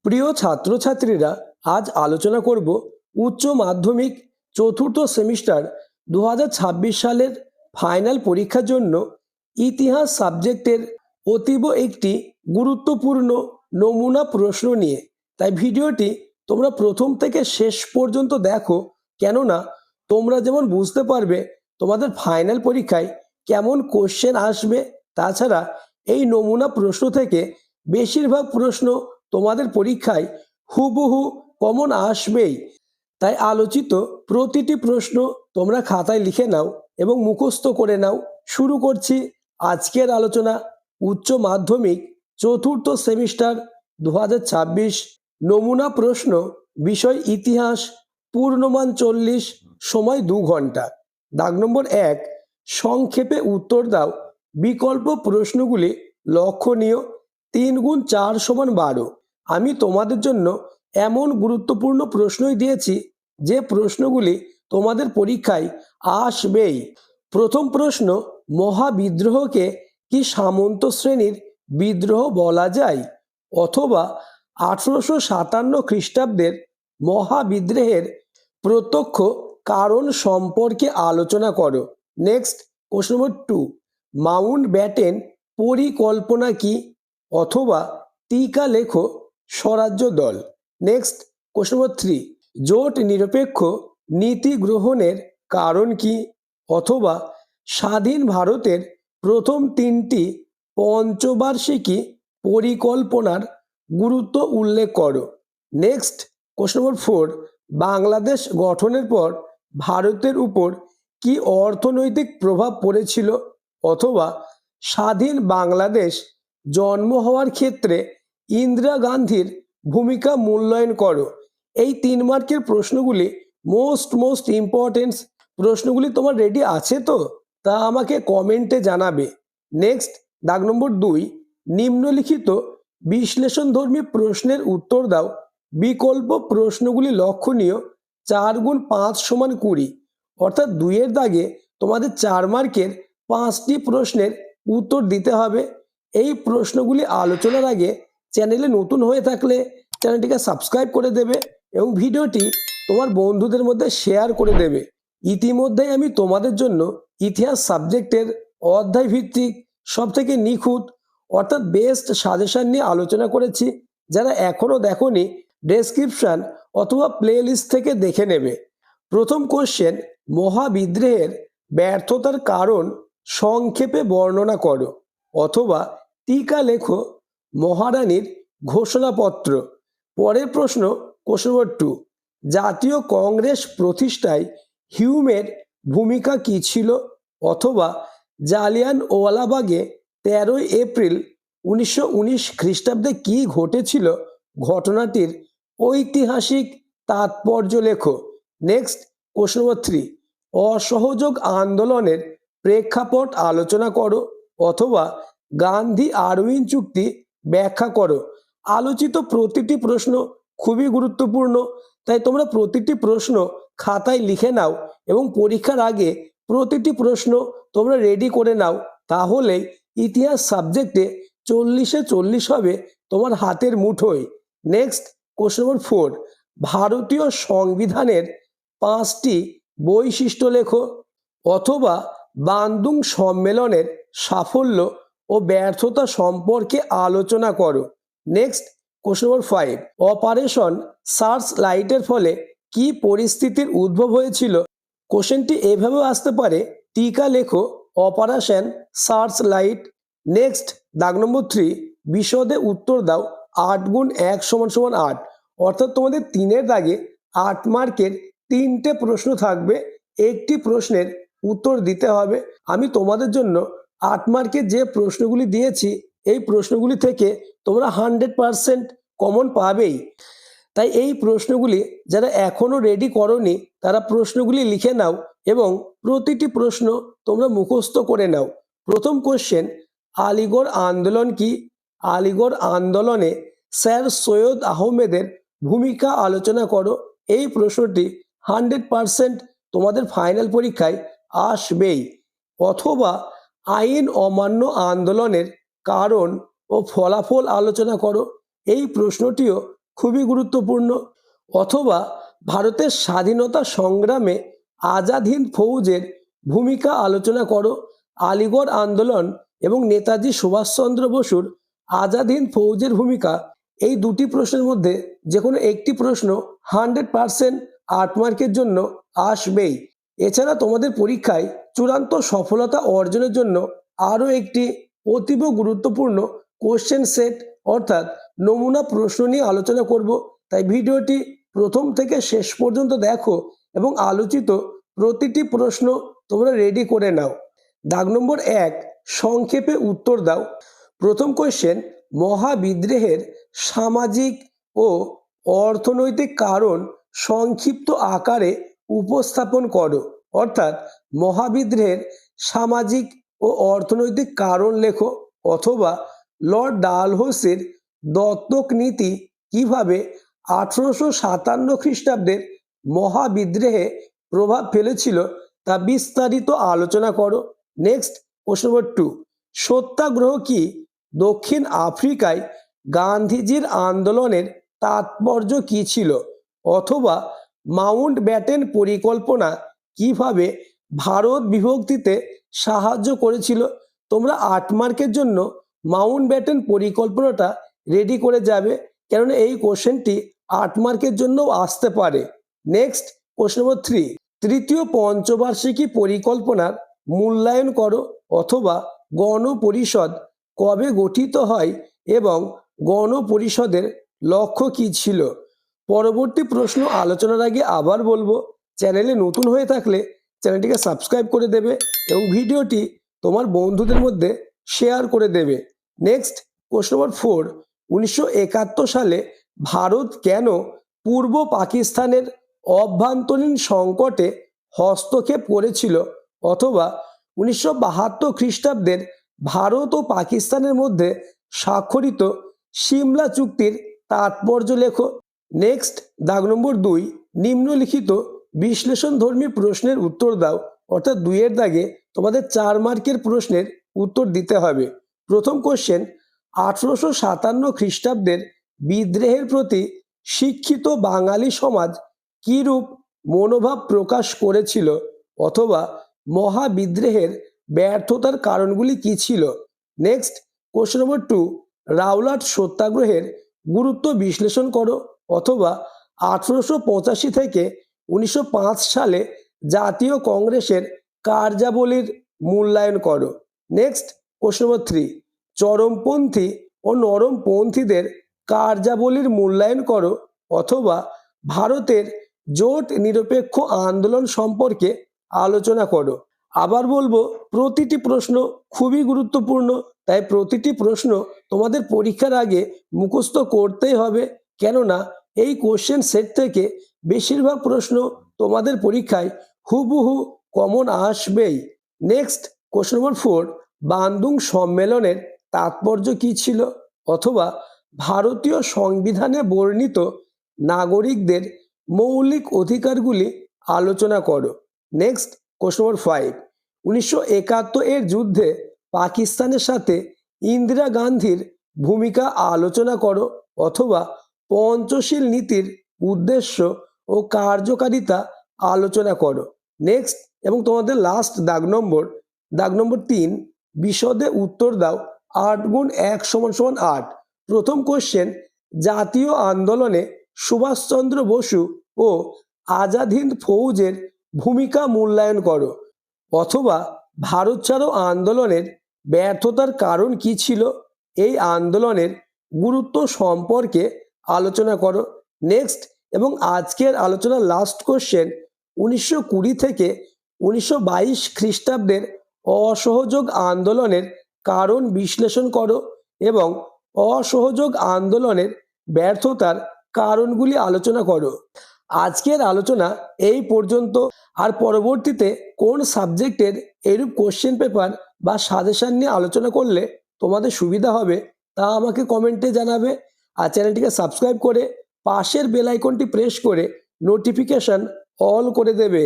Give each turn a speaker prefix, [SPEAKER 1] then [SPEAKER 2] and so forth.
[SPEAKER 1] প্রিয় ছাত্রছাত্রীরা, আজ আলোচনা করব উচ্চ মাধ্যমিক চতুর্থ সেমিস্টার 2026 সালের ফাইনাল পরীক্ষার জন্য ইতিহাস সাবজেক্টের অতীব একটি গুরুত্বপূর্ণ নমুনা প্রশ্ন নিয়ে। তাই ভিডিওটি তোমরা প্রথম থেকে শেষ পর্যন্ত দেখো, কেননা তোমরা যেমন বুঝতে পারবে তোমাদের ফাইনাল পরীক্ষায় কেমন কোশ্চেন আসবে। তাছাড়া এই নমুনা প্রশ্ন থেকে বেশিরভাগ প্রশ্ন তোমাদের পরীক্ষায় হুবহু কমন আসবেই। তাই আলোচিত প্রতিটি প্রশ্ন তোমরা খাতায় লিখে নাও এবং মুখস্থ করে নাও। শুরু করছি আজকের আলোচনা। উচ্চ মাধ্যমিক চতুর্থ সেমিস্টার 2026 নমুনা প্রশ্ন, বিষয় ইতিহাস, পূর্ণমান 40, সময় 2 ঘন্টা। দাগ নম্বর 1, সংক্ষেপে উত্তর দাও। বিকল্প প্রশ্নগুলি লক্ষণীয়। 3 গুণ 4 সমান 12। আমি তোমাদের জন্য এমন গুরুত্বপূর্ণ প্রশ্নই দিয়েছি যে প্রশ্নগুলি তোমাদের পরীক্ষায় আসবেই। প্রথম প্রশ্ন, মহাবিদ্রোহকে কি সামন্ত শ্রেণীর বিদ্রোহ বলা যায়? অথবা 1857 খ্রিস্টাব্দের মহাবিদ্রোহের প্রত্যক্ষ কারণ সম্পর্কে আলোচনা করো। Next, question number 2, Mount Batten পরিকল্পনা কি? অথবা টিকা লেখো স্বরাজ্য দল। নেক্সট, কোশ্চেন নম্বর 3, জোট নিরপেক্ষ নীতি গ্রহণের কারণ কি? অথবা স্বাধীন ভারতের প্রথম 3টি পঞ্চবার্ষিকী পরিকল্পনার গুরুত্ব উল্লেখ করো। নেক্সট, কোশ্চেন নম্বর 4, বাংলাদেশ গঠনের পর ভারতের উপর কি অর্থনৈতিক প্রভাব পড়েছিল? অথবা স্বাধীন বাংলাদেশ জন্ম হওয়ার ক্ষেত্রে ইন্দিরা গান্ধীর ভূমিকা মূল্যায়ন করো। এই 3 মার্কের প্রশ্নগুলি মোস্ট ইম্পর্টেন্ট প্রশ্নগুলি। তোমার রেডি আছে তো? তা আমাকে কমেন্টে জানাবে। নেক্সট, দাগ নম্বর 2, নিম্নলিখিত বিশ্লেষণধর্মী প্রশ্নের উত্তর দাও। বিকল্প প্রশ্নগুলি লক্ষণীয়। 4 গুণ 5 সমান 20, অর্থাৎ 2 এর দাগে তোমাদের 4 মার্কের 5টি প্রশ্নের উত্তর দিতে হবে। এই প্রশ্নগুলি আলোচনার আগে চ্যানেলে নতুন হয়ে থাকলে চ্যানেলটিকে সাবস্ক্রাইব করে দেবে এবং ভিডিওটি তোমার বন্ধুদের মধ্যে শেয়ার করে দেবে। ইতিমধ্যেই আমি তোমাদের জন্য ইতিহাস সাবজেক্টের অধ্যায় ভিত্তিক সবথেকে নিখুঁত অর্থাৎ বেস্ট সাজেশন নিয়ে আলোচনা করেছি। যারা এখনো দেখোনি, ডেসক্রিপশন অথবা প্লে লিস্ট থেকে দেখে নেবে। প্রথম কোশ্চেন, মহাবিদ্রোহের ব্যর্থতার কারণ সংক্ষেপে বর্ণনা করো। অথবা টিকা লেখো মহারানীর ঘোষণাপত্র। পরের প্রশ্ন, কোশ্চেন নম্বর 2, জাতীয় কংগ্রেস প্রতিষ্ঠায় হিউমের ভূমিকা কি ছিল? অথবা জালিয়ানওয়ালাবাগে 13ই এপ্রিল 1919 খ্রিস্টাব্দে কি ঘটেছিল? ঘটনাটির ঐতিহাসিক তাৎপর্য লেখো। নেক্সট, কোশ্চেন নম্বর 3, অসহযোগ আন্দোলনের প্রেক্ষাপট আলোচনা করো। অথবা গান্ধী আরউইন চুক্তি ব্যাখ্যা করো। আলোচিত প্রতিটি প্রশ্ন খুবই গুরুত্বপূর্ণ, তাই তোমরা প্রতিটি প্রশ্ন খাতায় লিখে নাও এবং পরীক্ষার আগে প্রতিটি প্রশ্ন তোমরা রেডি করে নাও। তাহলে ইতিহাস সাবজেক্টে 40-এ 40 হবে তোমার হাতের মুঠোয়। নেক্সট, কোশ্চেন নম্বর 4, ভারতীয় সংবিধানের 5টি বৈশিষ্ট্য লেখো। অথবা বান্দুং সম্মেলনের সাফল্য ও ব্যর্থতা সম্পর্কে আলোচনা করো। Next, question number 5, operation search লাইটের ফলে কি পরিস্থিতির উদ্ভব হয়েছিল? কোশ্চেনটি এভাবেও আসতে পারে, টিকা লেখো অপারেশন সার্চ লাইট। নেক্সট, দাগ নম্বর 3, বিশদে উত্তর দাও। 8 গুণ 1 সমান 8, অর্থাৎ তোমাদের 3-এর দাগে 8 মার্কের 3টে প্রশ্ন থাকবে। একটি প্রশ্নের উত্তর দিতে হবে। আমি তোমাদের জন্য 8 মার্কের যে প্রশ্নগুলি দিয়েছি, এই প্রশ্নগুলি থেকে তোমরা 100% কমন পাবেই। তাই এই প্রশ্নগুলি যারা এখনো রেডি করোনি, তারা প্রশ্নগুলি লিখে নাও এবং প্রতিটি প্রশ্ন তোমরা মুখস্থ করে নাও। প্রথম কোশ্চেন, আলিগড় আন্দোলন কি? আলিগড় আন্দোলনে স্যার সৈয়দ আহমেদের ভূমিকা আলোচনা করো। এই প্রশ্নটি 100% তোমাদের ফাইনাল পরীক্ষায় আসবেই। অথবা আইন অমান্য আন্দোলনের কারণ ও ফলাফল আলোচনা করো। এই প্রশ্নটিও খুবই গুরুত্বপূর্ণ। অথবা ভারতের স্বাধীনতা সংগ্রামে আজাদ হিন্দ ফৌজের ভূমিকা আলোচনা করো। আলিগড় আন্দোলন এবং নেতাজি সুভাষচন্দ্র বসুর আজাদ হিন্দ ফৌজের ভূমিকা, এই দুটি প্রশ্নের মধ্যে যে কোনো একটি প্রশ্ন 100% 8 মার্কের জন্য আসবেই। এছাড়া তোমাদের পরীক্ষায় চূড়ান্ত সফলতা অর্জনের জন্য আরও একটি অতীব গুরুত্বপূর্ণ কোশ্চেন সেট অর্থাৎ নমুনা প্রশ্ন নিয়ে আলোচনা করব। তাই ভিডিওটি প্রথম থেকে শেষ পর্যন্ত দেখো এবং আলোচিত প্রতিটি প্রশ্ন তোমরা রেডি করে নাও। দাগ নম্বর 1, সংক্ষেপে উত্তর দাও। প্রথম কোশ্চেন, মহাবিদ্রোহের সামাজিক ও অর্থনৈতিক কারণ সংক্ষিপ্ত আকারে উপস্থাপন করো। অর্থাৎ মহাবিদ্রোহের সামাজিক ও অর্থনৈতিক কারণ লেখো। অথবা লর্ড ডালহৌসির দত্তক নীতি কিভাবে 1857 খ্রিস্টাব্দের মহাবিদ্রোহে প্রভাব ফেলেছিল তা বিস্তারিত আলোচনা করো। নেক্সট, কোশ্চেন নম্বর 2, সত্যাগ্রহ কি? দক্ষিণ আফ্রিকায় গান্ধীজির আন্দোলনের তাৎপর্য কি ছিল? অথবা মাউন্ট ব্যাটেন পরিকল্পনা কিভাবে ভারত বিভক্তিতে সাহায্য করেছিল? তোমরা 8 মার্কের জন্য মাউন্ট ব্যাটেন পরিকল্পনাটা রেডি করে যাবে, কেননা এই কোশ্চেনটি 8 মার্কের জন্যও আসতে পারে। নেক্সট, কোশ্চেন নম্বর 3, তৃতীয় পঞ্চবার্ষিকী পরিকল্পনার মূল্যায়ন করো। অথবা গণপরিষদ কবে গঠিত হয় এবং গণপরিষদের লক্ষ্য কী ছিল? পরবর্তী প্রশ্ন আলোচনার আগে আবার বলবো, চ্যানেলে নতুন হয়ে থাকলে চ্যানেলটিকে সাবস্ক্রাইব করে দেবে এবং ভিডিওটি তোমার বন্ধুদের মধ্যে শেয়ার করে দেবে। নেক্সট, কোশ্চেন নম্বর 4, 1971 সালে ভারত কেন পূর্ব পাকিস্তানের অভ্যন্তরীণ সংকটে হস্তক্ষেপ করেছিল? অথবা 1972 খ্রিস্টাব্দের ভারত ও পাকিস্তানের মধ্যে স্বাক্ষরিত সিমলা চুক্তির তাৎপর্য লেখো। নেক্সট, দাগ নম্বর 2, নিম্নলিখিত বিশ্লেষণধর্মী প্রশ্নের উত্তর দাও। অর্থাৎ 2 এর দাগে তোমাদের 4 মার্কের প্রশ্নের উত্তর দিতে হবে। প্রথম কোশ্চেন, 1857 খ্রিস্টাব্দের বিদ্রোহের প্রতি শিক্ষিত বাঙালি সমাজ কিরূপ মনোভাব প্রকাশ করেছিল? অথবা মহাবিদ্রোহের ব্যর্থতার কারণগুলি কি ছিল? নেক্সট, কোশ্চেন নম্বর 2, রাওলাট সত্যাগ্রহের গুরুত্ব বিশ্লেষণ করো। অথবা 1885 থেকে 1905 সালে জাতীয় কংগ্রেসের কার্যাবলীর মূল্যায়ন করো। নেক্সট, কোশ্চেন নম্বর 3, চরমপন্থী ও নরমপন্থীদের কার্যাবলীর মূল্যায়ন করো। অথবা ভারতের জোট নিরপেক্ষ আন্দোলন সম্পর্কে আলোচনা করো। আবার বলবো, প্রতিটি প্রশ্ন খুবই গুরুত্বপূর্ণ, তাই প্রতিটি প্রশ্ন তোমাদের পরীক্ষার আগে মুখস্থ করতেই হবে, কেননা এই কোশ্চেন সেট থেকে বেশিরভাগ প্রশ্ন তোমাদের পরীক্ষায় হুবহু কমন আসবেই। নেক্সট, কোশ্চেন নম্বর 4, বান্দুং সম্মেলনের তাৎপর্য কি ছিল? অথবা ভারতীয় সংবিধানে বর্ণিত নাগরিকদের মৌলিক অধিকারগুলি আলোচনা করো। নেক্সট, কোশ্চেন নম্বর 5, 1971 এর যুদ্ধে পাকিস্তানের সাথে ইন্দিরা গান্ধীর ভূমিকা আলোচনা করো। অথবা পঞ্চশীল নীতির উদ্দেশ্য ও কার্যকারিতা আলোচনা করো। নেক্সট, এবং তোমাদের লাস্ট দাগ নম্বর 3, বিশদে উত্তর দাও। 8 গুণ 1 = 8। প্রথম কোশ্চেন, জাতীয় আন্দোলনে সুভাষচন্দ্র বসু ও আজাদ হিন্দ ফৌজের ভূমিকা মূল্যায়ন করো। অথবা ভারত ছাড়ো আন্দোলনের ব্যর্থতার কারণ কি ছিল? এই আন্দোলনের গুরুত্ব সম্পর্কে আলোচনা করো। নেক্সট, এবং আজকের আলোচনার লাস্ট কোশ্চেন, 1920 থেকে 1922 খ্রিস্টাব্দের অসহযোগ আন্দোলনের কারণ বিশ্লেষণ করো এবং অসহযোগ আন্দোলনের ব্যর্থতার কারণগুলি আলোচনা করো। আজকের আলোচনা এই পর্যন্ত। আর পরবর্তীতে কোন সাবজেক্টের এরূপ কোশ্চেন পেপার বা সাজেশন নিয়ে আলোচনা করলে তোমাদের সুবিধা হবে তা আমাকে কমেন্টে জানাবে। আর চ্যানেলটিকে সাবস্ক্রাইব করে পাশের বেল আইকনটি প্রেস করে নোটিফিকেশন অল করে দেবে।